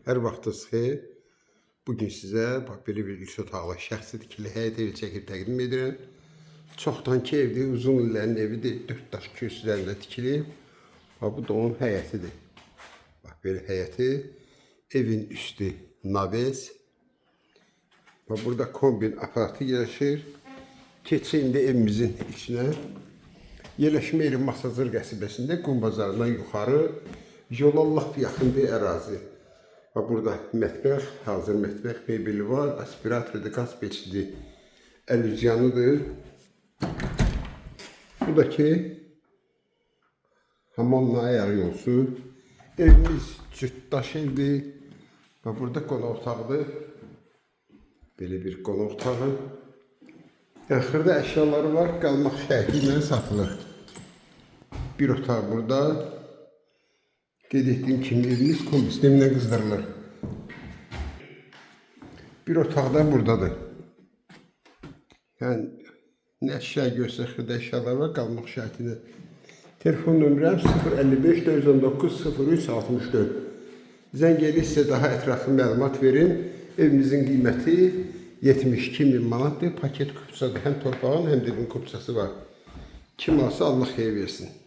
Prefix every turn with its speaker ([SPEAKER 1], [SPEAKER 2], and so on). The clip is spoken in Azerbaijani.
[SPEAKER 1] Hər vaxtınız xeyir. Bugün sizə belə bir üç otaqlı şəxsi tikili həyət evi çəkib təqdim edirəm. Çoxdankı evdir, uzun illərin evidir. 4 daş kürs üzərində tikilib. Bu da onun həyətidir. Bax, belə həyəti. Evin üstü navez. Burada kombin aparatı yerləşir. Keçin indi evimizin içinə. Yerləşmə yeri Masazır qəsəbəsində Qum bazarından yuxarı yola lap yaxın bir ərazi. Burada mətbəx, hazır mətbəx mebeli var, aspiratordur, qaz peçidir, əlüzyanıdır. Buradakı hamamla ayaq yolsu. Evimiz cütdaş evdir. Burada qonaq otağıdır. Belə bir qonaq otağı. Axırda əşyaları var, qalmaq şərti ilə satılır. Bir otaq burada. Qeyd etdiyim kimi evimiz kum sisteminə qızdırılır. Bir otaq da buradadır. Yəni, nə əşya görsə xırda əşyalar var, qalmaq şərtinə. Telefon nömrəm 055 419 03 64. Zəng edib sizə daha ətraflı məlumat verin. Evimizin qiyməti 72.000 manatdır. Paket kupçadır. Həm torpağın, həm də evin kupçası var. Kim alsa Allah xeyir versin.